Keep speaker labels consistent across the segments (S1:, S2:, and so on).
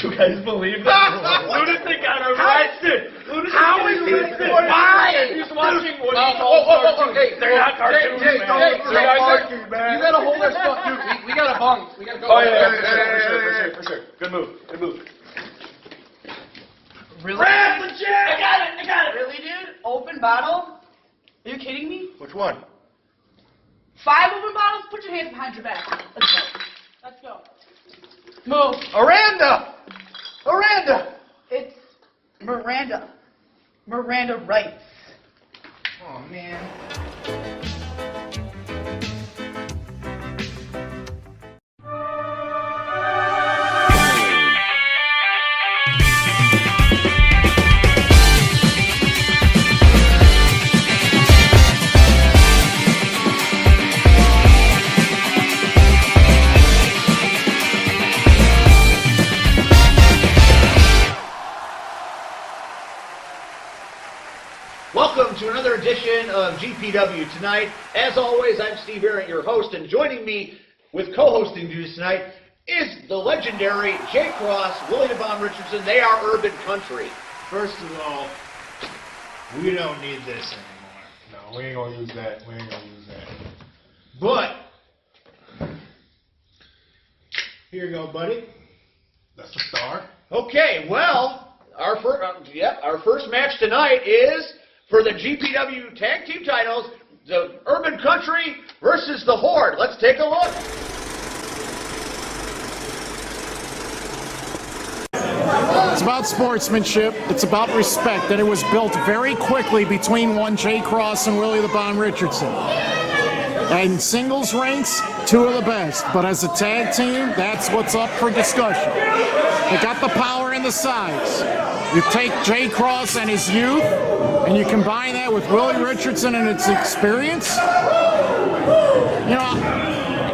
S1: You guys believe that? Lunatic got arrested!
S2: How is this? Why?
S1: He's watching what he calls cartoons.
S2: Okay.
S1: They're not cartoons, man.
S2: You gotta hold our stuff, dude. We gotta bung. We gotta go.
S1: Oh, yeah, for sure. Good move.
S2: Really?
S1: Grab the chair!
S3: I got it. Really, dude? Open bottle? Are you kidding me?
S4: Which one?
S3: 5 open bottles? Put your hands behind your back. Let's go. Move.
S4: Aranda!
S3: It's Miranda. Miranda Rights.
S4: Oh, man. Welcome to another edition of GPW tonight. As always, I'm Steve Arrett, your host, and joining me with co-hosting duties tonight is the legendary Jay Cross, Willie the Bomb Richardson. They are Urban Country.
S5: First of all, we don't need this anymore. No, we ain't gonna use that. But here you go, buddy. That's the star.
S4: Okay, well, our first match tonight is for the GPW Tag Team titles, the Urban Country versus the Horde. Let's take a look.
S6: It's about sportsmanship. It's about respect. And it was built very quickly between one Jay Cross and Willie the Bomb Richardson. And singles ranks, 2 of the best. But as a tag team, that's what's up for discussion. They got the power and the size. You take Jay Cross and his youth, and you combine that with Willie Richardson and his experience. You know,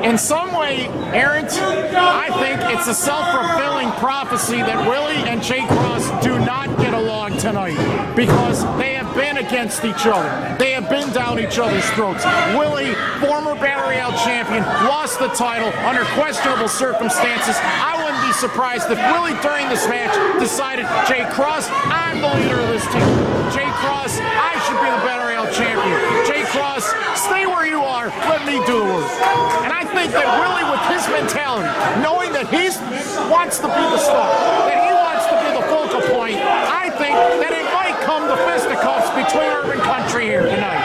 S6: in some way, Aaron, I think it's a self-fulfilling prophecy that Willie and Jay Cross do not get along tonight because they have been against each other. They have been down each other's throats. Willie, former Battle Royale champion, lost the title under questionable circumstances. I wouldn't be surprised if Willie, during this match, decided, Jay Cross, I'm the leader of this team. Jay Cross, I should be the Battle Royale champion. Jay Cross, stay where you are. Let me do the work. And I think that Willie, with his mentality, knowing that he wants to be the star, that he wants to be the focal point, I think that it might come to fisticuffs between Urban Country here tonight.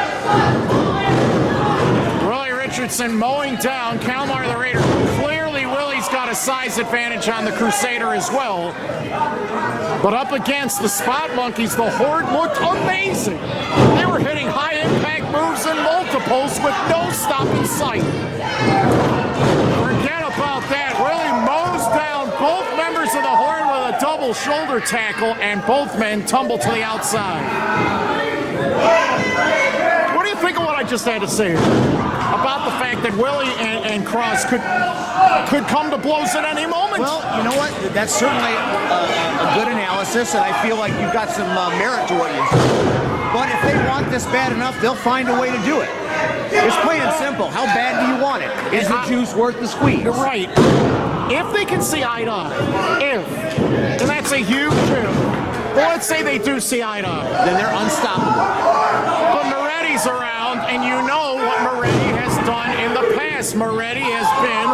S6: Willie Richardson mowing down Kalmar the Raider. Clearly, Willie's got a size advantage on the Crusader as well. But up against the Spot Monkeys, the Horde looked amazing. They were hitting high-impact moves and multiples with no stop in sight. Forget about that. Willie mows down both members of the Horde with a double shoulder tackle, and both men tumble to the outside. What do you think of what I just had to say about the fact that Willie and Cross could come to blows at any moment?
S7: Well, you know what? That's certainly a good analysis, and I feel like you've got some merit to what you said. But if they want this bad enough, they'll find a way to do it. It's plain and simple. How bad do you want it? Is the juice worth the squeeze?
S6: You're right. If they can see eye to eye, and that's a huge if. But let's say they do see eye to eye.
S7: Then they're unstoppable.
S6: But Moretti's around, and you know what Moretti has done in the past. Moretti has been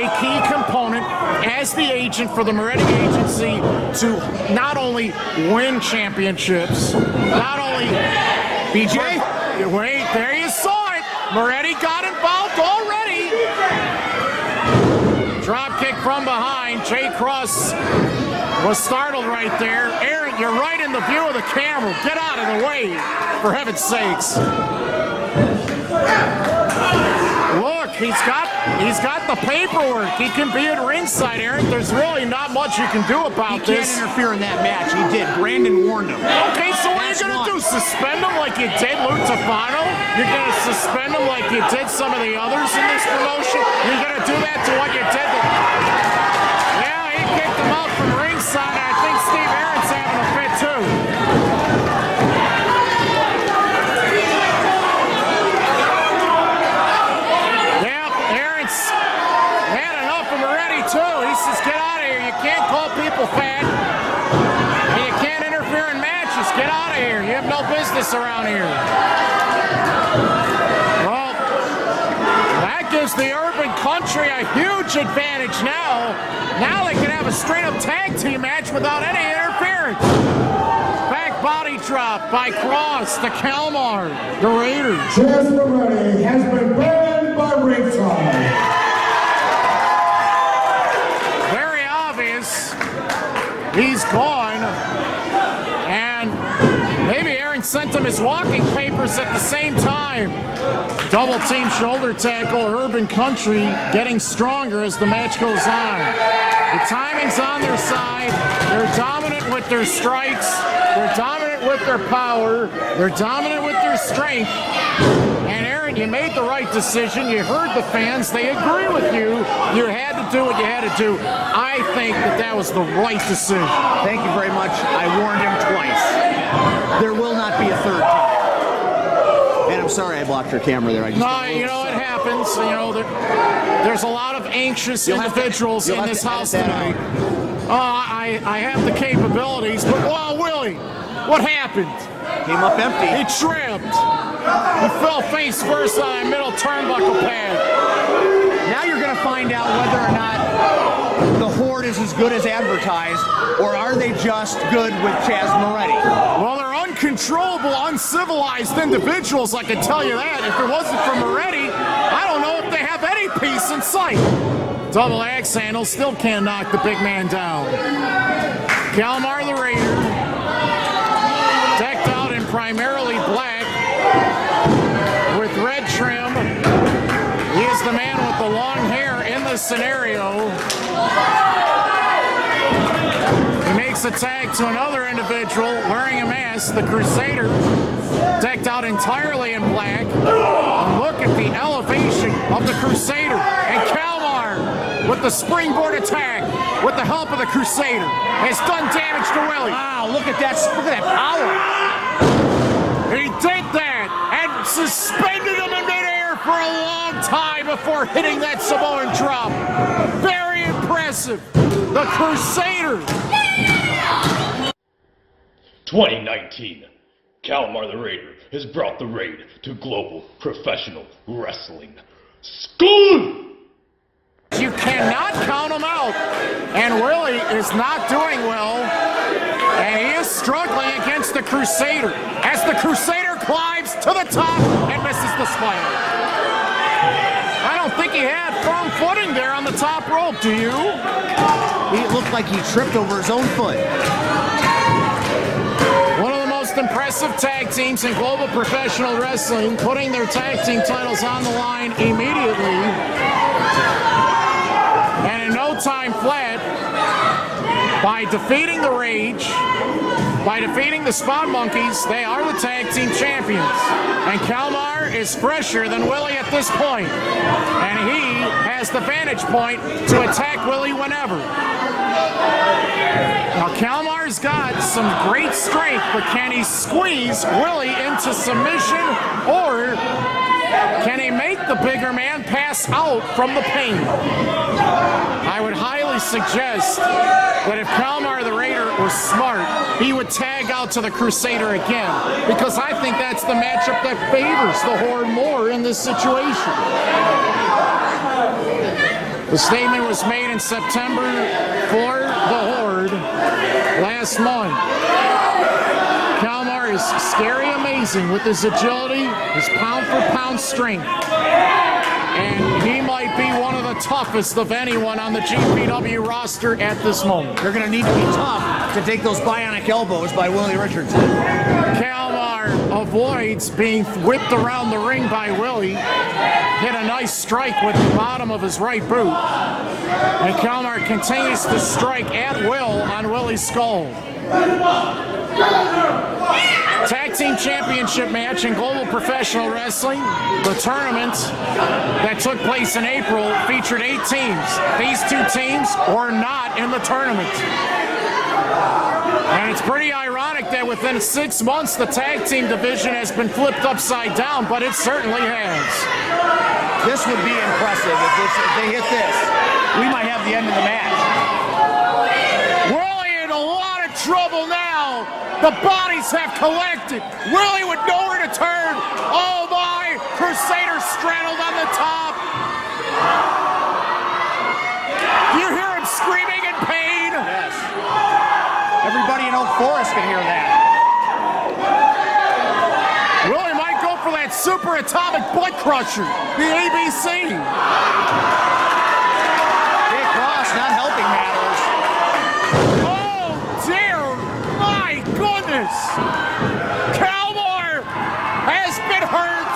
S6: a key component as the agent for the Moretti Agency to not only win championships, not only BJ. Wait, there you saw it. Moretti got involved already. Drop kick from behind. Jay Cross was startled right there. Aaron, you're right in the view of the camera. Get out of the way, for heaven's sakes. Look, he's got the paperwork. He can be at ringside, Aaron. There's really not much you can do about this.
S7: He can't interfere in that match. He did. Brandon warned him.
S6: Okay, so what are you going to do? Suspend him like you did Lou Tafano? You're going to suspend him like you did some of the others in this promotion? You're going to do that to what you did to... Yeah, he kicked him out from ringside. I think Steve Aaron's having a fit, too. fat. And you can't interfere in matches. Get out of here. You have no business around here. Well, that gives the Urban Country a huge advantage now. Now they can have a straight-up tag team match without any interference. Back body drop by Cross to Kalmar, the Raiders.
S8: Chaz Moretti has been banned by ringside.
S6: Very obvious. He's gone. And maybe Aaron sent him his walking papers at the same time. Double team shoulder tackle, Urban Country getting stronger as the match goes on. The timing's on their side. They're dominant with their strikes. They're dominant with their power. They're dominant with their strength. And Aaron, you made the right decision. You heard the fans. They agree with you. You had to do what you had to do. I think that was the right decision.
S7: Thank you very much. I warned him twice. There will not be a third time. And I'm sorry I blocked your camera there.
S6: No, you know, it happens. You know, there's a lot of anxious individuals in this house tonight. I have the capabilities, but wow, Willie, what happened?
S7: Came up empty.
S6: He tripped. He fell face first on a middle turnbuckle pad.
S7: Now you're going to find out whether or not the Horde is as good as advertised, or are they just good with Chaz Moretti?
S6: Well, they're uncontrollable, uncivilized individuals, I can tell you that. If it wasn't for Moretti, I don't know if they have any peace in sight. Double axe handle, still can't knock the big man down. Kalmar the Raider, decked out in primarily black with red trim. He is the man with the long hair in this scenario. He makes a tag to another individual wearing a mask, the Crusader, decked out entirely in black. And look at the elevation of the Crusader. And Kalmar with the springboard attack with the help of the Crusader has done damage to Willie.
S7: Wow, look at that power.
S6: He did that and suspended him in midair for a long time before hitting that Samoan drop. Very impressive. The Crusader.
S1: 2019, Kalmar the Raider has brought the raid to global professional wrestling school.
S6: You cannot count him out. And Willie is not doing well. And he is struggling against the Crusader as the Crusader climbs to the top and misses the spike. I don't think he had firm footing there on the top rope, do you?
S7: It looked like he tripped over his own foot.
S6: One of the most impressive tag teams in global professional wrestling, putting their tag team titles on the line immediately. And in no time flat, by defeating the Rage, by defeating the Spot Monkeys, they are the tag team champions. And Kalmar is fresher than Willie at this point. And he has the vantage point to attack Willie whenever. Now Kalmar's got some great strength, but can he squeeze Willie into submission, or can he make the bigger man pass out from the pain? I would highly suggest that if Kalmar the Raider was smart, he would tag out to the Crusader again, because I think that's the matchup that favors the Horde more in this situation. The statement was made in September for the Horde last month. Kalmar is scary amazing with his agility, his pound-for-pound strength. And he might be one of the toughest of anyone on the GPW roster at this moment.
S7: They're going to need to be tough to take those bionic elbows by Willie Richardson.
S6: Kalmar avoids being whipped around the ring by Willie. Hit a nice strike with the bottom of his right boot. And Kalmar continues to strike at will on Willie's skull. Tag Team Championship match in Global Professional Wrestling. The tournament that took place in April featured 8 teams. These 2 teams were not in the tournament. And it's pretty ironic that within 6 months the tag team division has been flipped upside down, but it certainly has.
S7: This would be impressive if they hit this. We might have the end of the match.
S6: Willie trouble now. The bodies have collected. Willie with nowhere to turn. Oh my! Crusader straddled on the top. You hear him screaming in pain?
S7: Yes. Everybody in Oak Forest can hear that.
S6: Willie might go for that super atomic butt crusher, the ABC.
S7: Jay Cross not helping matters.
S6: Oh dear, my goodness. Calmar has been hurt.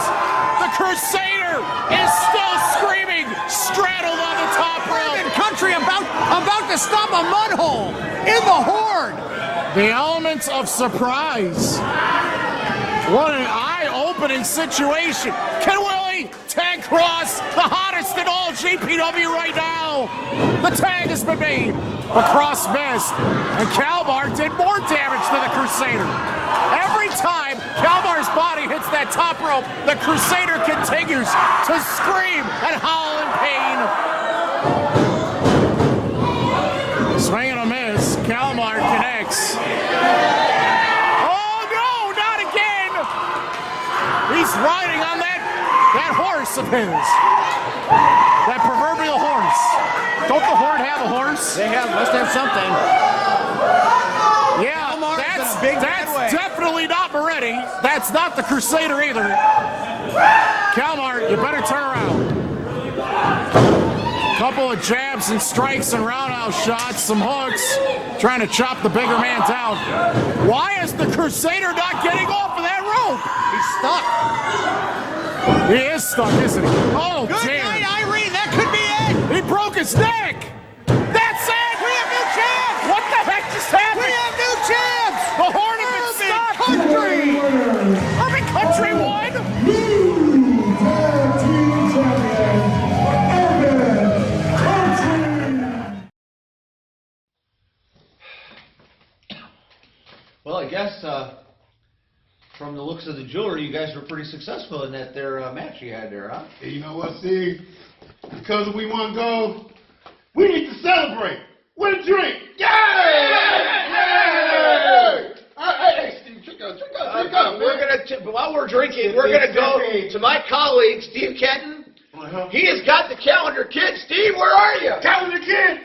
S6: The Crusader is still screaming, straddled on the top rope.
S7: Country about to stop a mud hole in the Horde.
S6: The elements of surprise. What an eye-opening situation. Can Willie tag Cross, the hottest in all GPW right now? The tag has been made, but Cross missed, and Calmar did more damage to the Crusader. Every time Calmar's body hits that top rope, the Crusader continues to scream and howl in pain. Swing and a miss. Calmar connects. Oh no, not again! He's riding on that horse of his. That proverbial horse. Don't the Horde have a horse?
S7: They must have something.
S6: Yeah,
S7: Calmar's in a big bad way.
S6: definitely not Moretti. That's not the Crusader either. Calmar, you better turn around. Couple of jabs and strikes and roundhouse shots, some hooks, trying to chop the bigger man down. Why is the Crusader not getting off of that rope?
S7: He's stuck.
S6: He is stuck, isn't he? Oh,
S7: Good
S6: damn.
S7: night, Irene. That could be it.
S6: He broke his neck. That's it.
S7: We have new champs.
S6: What the heck just happened?
S7: We have new champs.
S6: The Horde has been stuck.
S7: Country.
S6: Urban Country won.
S8: New tag team champion, Urban Country.
S4: Well, I guess from the looks of the jewelry, you guys were pretty successful in that match you had there, huh?
S5: Hey, you know what, Steve? Because we won gold, we need to celebrate with a drink. Yay! Hey, Steve, drink up.
S4: While we're drinking, we're gonna go to my colleague, Steve Kenton. He has got the Calendar Kid. Steve, where are you?
S5: Calendar Kid!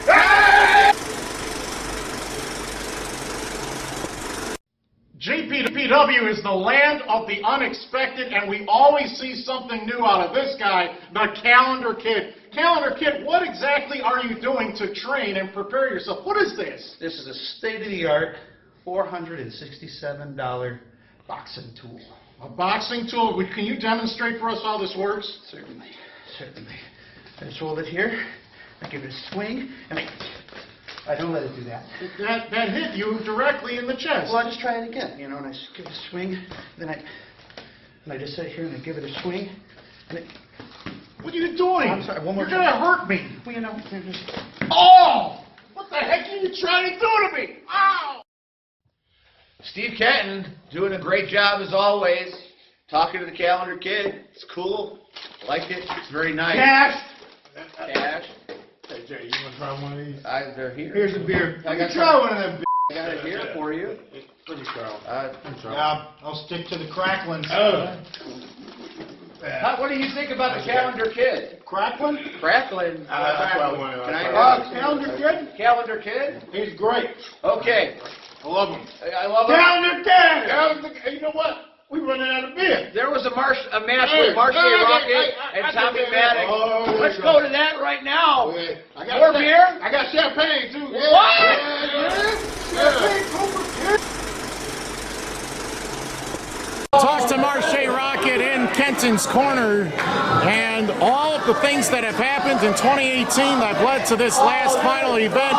S6: GPW is the land of the unexpected, and we always see something new out of this guy, the Calendar Kid. Calendar Kid, what exactly are you doing to train and prepare yourself? What is this?
S2: This is a state-of-the-art $467 boxing tool.
S6: A boxing tool. Can you demonstrate for us how this works?
S2: Certainly. I just hold it here, I give it a swing, and I don't let it do that.
S6: That hit you directly in the chest.
S2: Well, I just try it again, you know, and I just give it a swing, then I just sit here and I give it a swing, and it...
S6: What are you doing?
S2: I'm sorry, one more
S6: You're
S2: time.
S6: gonna hurt me.
S2: Well, you know, just...
S6: Oh! What the heck are you trying to do to me? Ow!
S4: Steve Kenton doing a great job as always. Talking to the Calendar Kid. It's cool. I like it. It's very nice.
S5: Cash!
S4: Cash.
S5: Hey, Jay, you want to try one of these?
S4: They're here.
S5: Here's a beer.
S4: I got
S5: try one of them.
S4: I got it here for you.
S5: Let me try one. Yeah, I'll stick to the cracklings.
S4: What do you think about the Calendar Kid?
S5: Crackling?
S4: Crackling.
S5: That's what I wanted.
S4: Can I
S5: Calendar Kid?
S4: Calendar Kid?
S5: He's great.
S4: Okay.
S5: I love him.
S4: I love it.
S5: Calendar Kid! Hey, you know what? We're running out of beer.
S4: There was a match with Marcy Rocket and Tommy Maddox.
S5: Oh,
S4: Let's go to that right now.
S5: Okay.
S4: More beer?
S5: I got champagne, too.
S4: What?
S5: Champagne,
S6: Talk to Marche Rocket in Kenton's corner, and all of the things that have happened in 2018 that led to this last final event.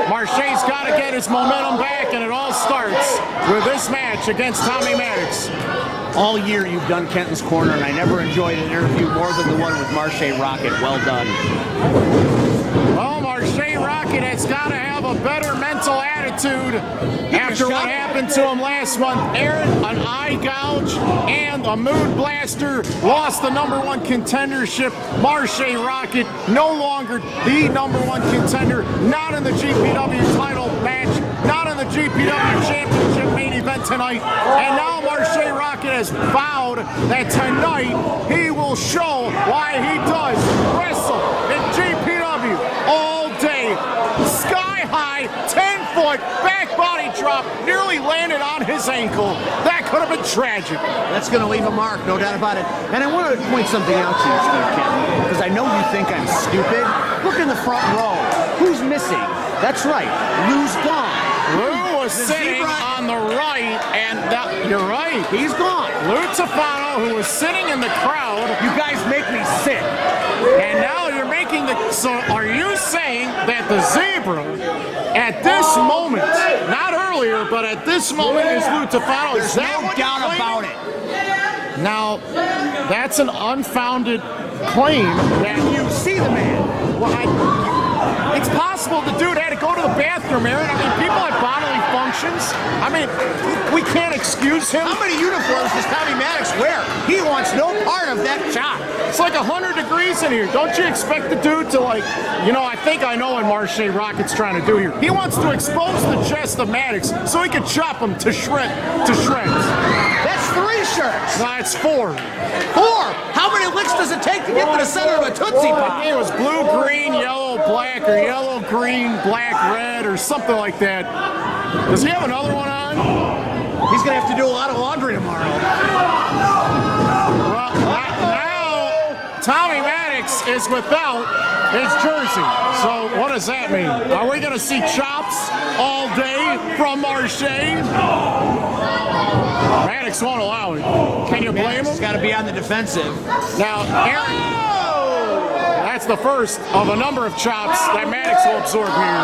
S6: Marche's got to get his momentum back, and it all starts with this match against Tommy Maddox.
S7: All year you've done Kenton's Corner, and I never enjoyed an interview more than the one with Marche Rocket. Well done.
S6: Well, Marche Rocket has got to have a better mental attitude after what happened to him last month. Aaron, an eye gouge and a mood blaster, lost the #1 contendership. Marche Rocket no longer the #1 contender, not in the GPW title match, not in the GPW GPW Championship main event tonight. And now Marche Rocket has vowed that tonight he will show why he does wrestle in GPW all day. Sky high, 10-foot back body drop, nearly landed on his ankle. That could have been tragic.
S7: That's going to leave a mark, no doubt about it. And I want to point something out to you, Steve Kenton, because I know you think I'm stupid. Look in the front row. Who's missing? That's right, Lou's gone.
S6: Lou was sitting on the right, and you're right.
S7: He's gone.
S6: Lou Tafano, who was sitting in the crowd.
S7: You guys make me sick.
S6: And now you're making the... So are you saying that the zebra, at this moment, not earlier, but at this moment is Lou Tafano?
S7: There's no doubt about it.
S6: Now, that's an unfounded claim that
S7: you see the man.
S6: Well, it's possible the dude had to go to the bathroom, Aaron. I mean, people have bodily functions. I mean, we can't excuse him.
S7: How many uniforms does Tommy Maddox wear? He wants no part of that chop.
S6: It's like 100 degrees in here. Don't you expect the dude to, like, you know, I think I know what Marche Rocket's trying to do here. He wants to expose the chest of Maddox so he can chop him to shreds.
S7: That's 3 shirts.
S6: No, it's 4.
S7: 4? How many licks does it take to get to the center of a Tootsie Pop?
S6: It was blue, green, yellow, black, or yellow, green, black, red, or something like that. Does he have another one on?
S7: He's going to have to do a lot of laundry tomorrow.
S6: Well, now Tommy Maddox is without his jersey. So what does that mean? Are we going to see chops all day from Marche? Maddox won't allow it. Can you blame him?
S7: He's got to be on the defensive.
S6: Now, Aaron, that's the first of a number of chops that Maddox will absorb here.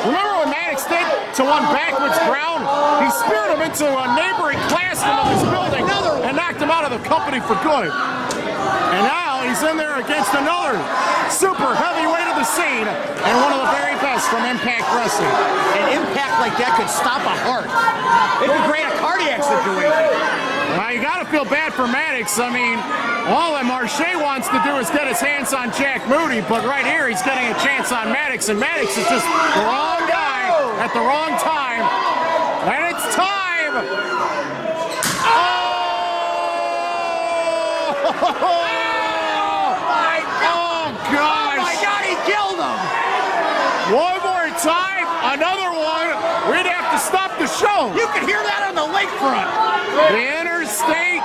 S6: Remember when Maddox did to one backwards ground? He speared him into a neighboring classroom of his building and knocked him out of the company for good. And now he's in there against another super heavyweight of the scene and one of the very best from Impact Wrestling.
S7: An impact like that could stop a heart. It could create a cardiac situation.
S6: Well, you got to feel bad for Maddox. I mean, all that Marche wants to do is get his hands on Jack Moody, but right here he's getting a chance on Maddox, and Maddox is just the wrong guy at the wrong time. And it's time! Oh! Oh, gosh!
S7: Oh, my God, he killed him!
S6: One more time, another one. We'd have to stop the show.
S7: You can hear that on the lakefront.
S6: The interstate,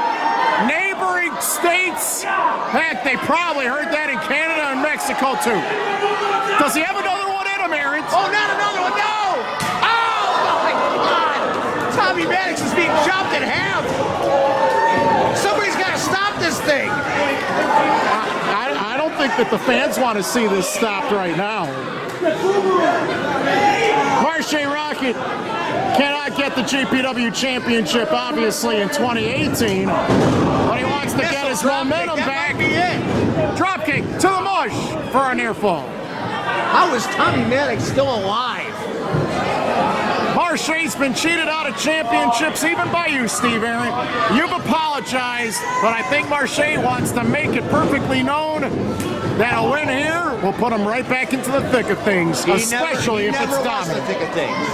S6: neighboring states. Heck, they probably heard that in Canada and Mexico, too. Does he have another one in him, Aaron?
S7: Oh, not another one, no! Oh, my God! Tommy Maddox is being chopped in half. Somebody's got to stop this thing.
S6: I don't think that the fans want to see this stopped right now. Marche Rocket cannot get the GPW championship, obviously, in 2018, but he wants to get his momentum back. Dropkick to the mush for a near fall.
S7: How is Tommy Maddox still alive?
S6: Marche's been cheated out of championships, even by you, Steve Aaron. You've apologized, but I think Marche wants to make it perfectly known that a win here will put him right back into the thick of things, especially if it's dominant.
S7: The thick of things.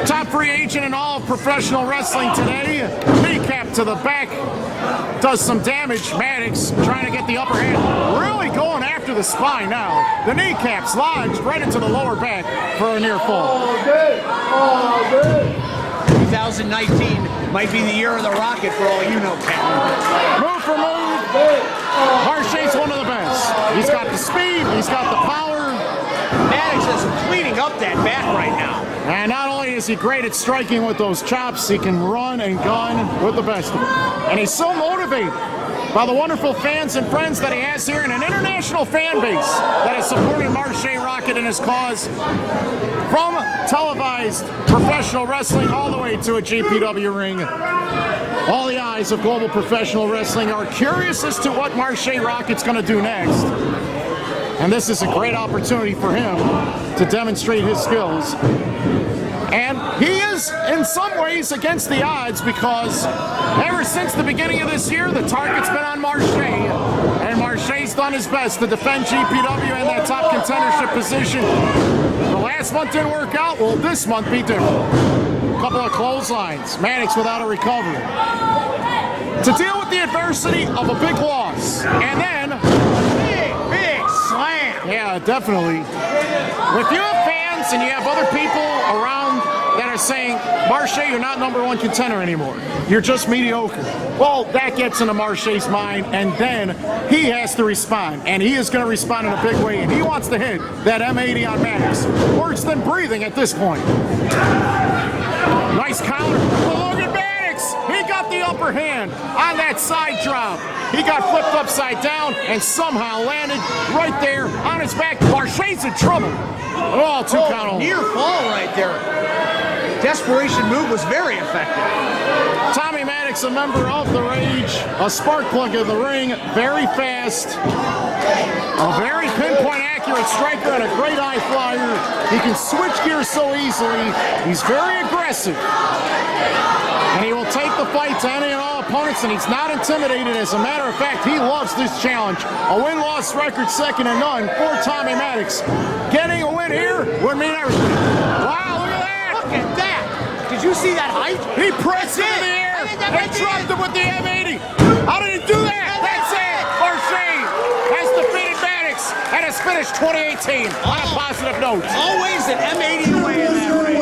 S6: Top free agent in all of professional wrestling today. Kneecap to the back. Does some damage. Maddox trying to get the upper hand. Really going after the spine now. The kneecap's lodged right into the lower back for a near fall.
S7: 2019 might be the year of the Rocket for all you know, Kenton.
S6: Move for move. Marche's one of the best. He's got the speed. He's got the power.
S7: Maddox is cleaning up that back right now.
S6: And not only is he great at striking with those chops, he can run and gun with the best of them. And he's so motivated by the wonderful fans and friends that he has here and an international fan base that has supported Marche Rocket in his cause. From televised professional wrestling all the way to a GPW ring. All the eyes of global professional wrestling are curious as to what Marche Rocket's going to do next. And this is a great opportunity for him to demonstrate his skills. And he is, in some ways, against the odds because ever since the beginning of this year, the target's been on Marche. And Marche's done his best to defend GPW in that top contendership position. The last Last month didn't work out. Well, this month be different. A couple of clotheslines. Mannix without a recovery. To deal with the adversity of a big loss. And then,
S7: Big slam.
S6: yeah, definitely. If you have fans and you have other people around that are saying, Marche, you're not #1 contender anymore. You're just mediocre. Well, that gets into Marche's mind, and then he has to respond. And he is going to respond in a big way, and he wants to hit that M80 on Mannix. Worse than breathing at this point. Nice counter. Well, look at Mannix. He got the upper hand on that side drop. He got flipped upside down and somehow landed right there on his back. Marche's in trouble. Oh, two count hold.
S7: Near fall right there. Desperation move was very effective.
S6: Tommy Mannix, a member of the Rage, a spark plug in the ring, very fast, a very pinpoint accurate striker and a great high flyer. He can switch gears so easily. He's very aggressive. And he will take the fight to any and all opponents, and he's not intimidated. As a matter of fact, he loves this challenge. A win-loss record, second to none for Tommy Mannix. Getting a win here would mean everything. Wow, look at that!
S7: Look at that! Did you see that height?
S6: He pressed it in the air and dropped him with the M80. How did he do that? That's it! Marche has defeated Mannix and has finished 2018 on a positive note.
S7: Always an M80 away in that ring.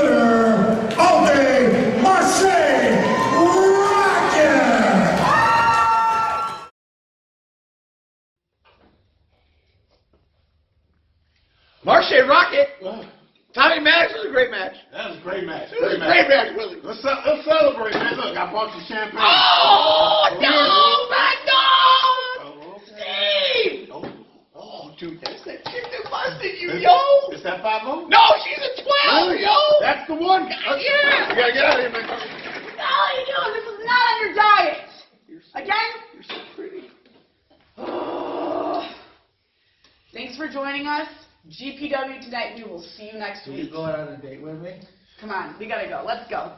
S4: Marche Rocket. Tommy Mannix was a great match.
S5: That was a great match.
S4: It was a great match, Willie.
S5: Let's celebrate, man. Look, I bought you champagne.
S4: Oh, no, my dog!
S5: Oh, okay.
S4: Steve! Oh, dude, that's that chick that busted you,
S5: Is
S4: yo!
S5: Is that 5-0?
S4: No, she's a 12, yo!
S5: That's the one.
S4: Yeah.
S5: You gotta get out of here, man.
S3: What the hell are you doing? This is not on your diet. Again?
S4: You're so pretty.
S3: Thanks for joining us. GPW tonight. We will see you next
S2: Will you
S3: week.
S2: go out on a date with me?
S3: Come on, we gotta go. Let's go.